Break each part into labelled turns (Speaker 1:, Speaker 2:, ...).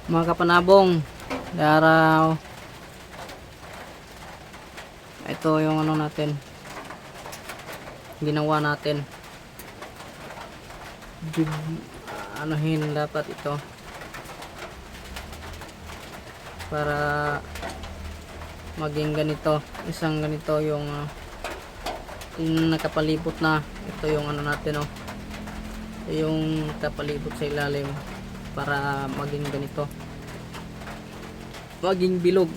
Speaker 1: Mga kapanabong, araw. Ito yung ano natin, ginawa natin. Anuhin dapat ito para maging ganito, isang ganito yung nakapalibot na. Ito yung ano natin, oh, yung nakapalibot sa ilalim para maging ganito, maging bilog.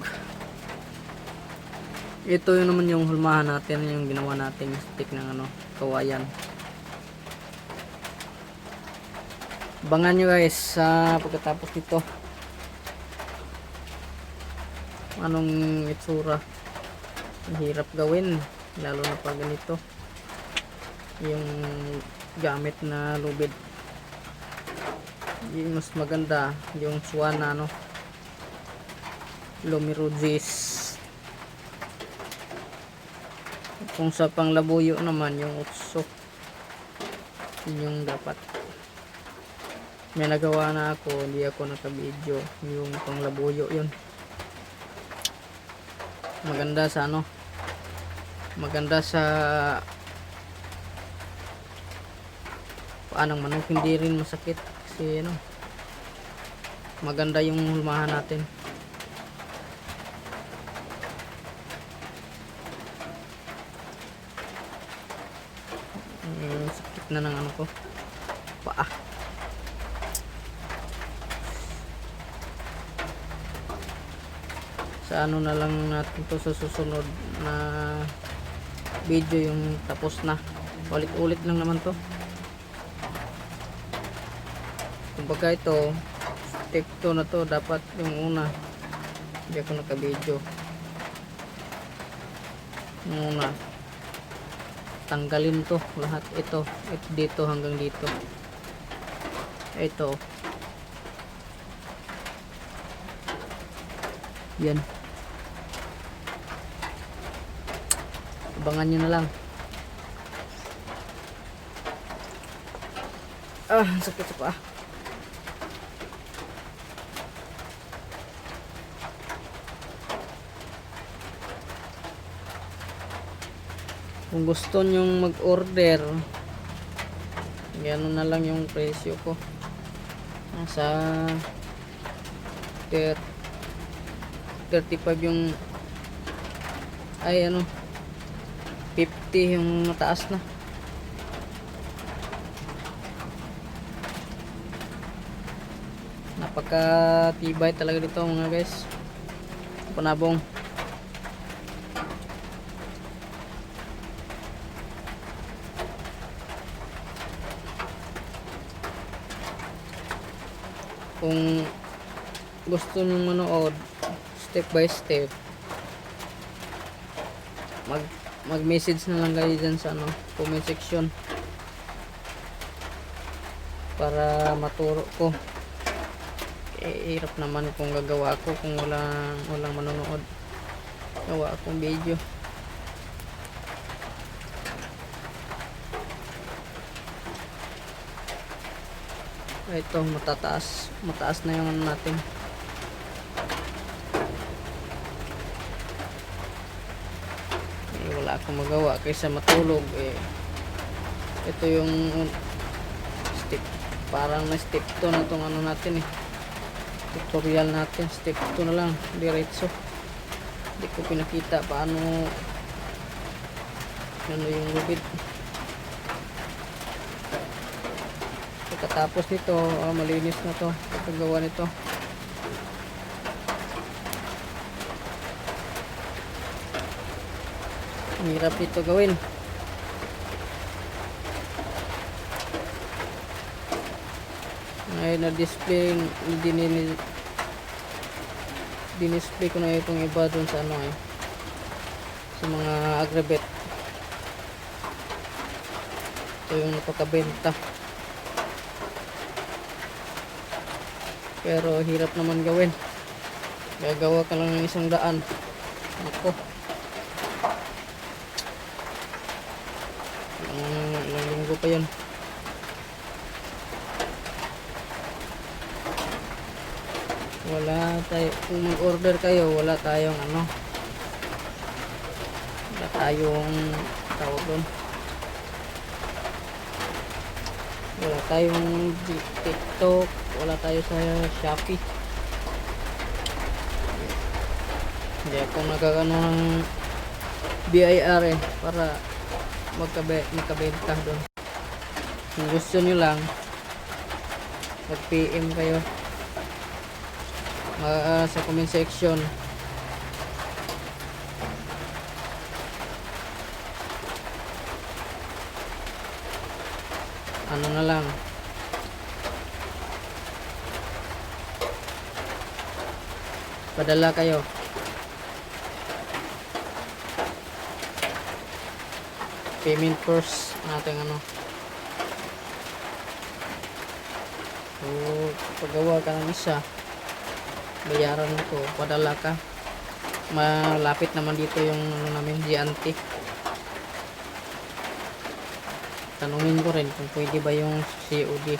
Speaker 1: Ito yung naman yung hulmahan natin, yung ginawa nating stick ng ano, kawayan. Abangan nyo guys sa pagkatapos nito anong itsura. Hirap gawin lalo na pag ganito yung gamit na lubid. Yung mas maganda yung swan na ano, Lumirugis. Kung sa panglabuyo naman yung utso, yung dapat. May nagawa na ako, hindi ako naka-video, yung panglabuyo yun. Maganda sa ano, maganda sa paanong manok, hindi rin masakit kasi ano, maganda yung hulmahan natin. Sakit na ng ano ko, paa. Sa ano na lang natin to sa susunod na video, yung tapos na. Ulit-ulit lang naman to. Kumbaga ito, step 2 na to, dapat yung una hindi ako naka-video. Yung una, tanggalin to lahat, ito dito hanggang dito. Ito yan, abangan nyo na lang. Sakit sa paa. Kung gusto nyong mag-order, gano'n na lang yung presyo ko. Nasa 35 yung, ay ano, 50 yung mataas na. Napakatibay talaga dito mga guys, panabong. Kung gusto nyo manood step by step, mag message na lang kayo dyan sa ano, comment section para maturo ko. Hirap naman kung gagawa ko kung walang manonood. Gawa akong video. Ito mataas na yung ano natin. Wala akong magawa kaysa matulog. Ito yung step, parang na step 2 na itong ano natin tutorial natin. Step 2 na lang, diretso. Hindi ko pinakita paano ano yung lubid. Pagkatapos nito, malinis na to paggawa nito. Ang hirap nito gawin. Ay, na-display din-display ko na itong iba dun sa ano sa mga agribet. Ito yung napakabenta. Pero hirap naman gawin. Gagawa ka lang ng 100. Ako. Ilang linggo pa yun. Wala tayo, kung mag-order kayo, wala tayong ano, wala tayong tawag doon. Wala tayong TikTok, wala tayo sa Shopee. Hindi ako nagkakano ng BIR para magkabenta doon. Kung gusto nyo lang, mag-PM kayo sa comment section. Ano na lang, padala kayo. Payment first natin ano. So, paggawa ka ng isa, bayaran mo ko, padala ka. Malapit naman dito yung ano namin, Giante. Tanungin ko rin kung pwede ba yung COD.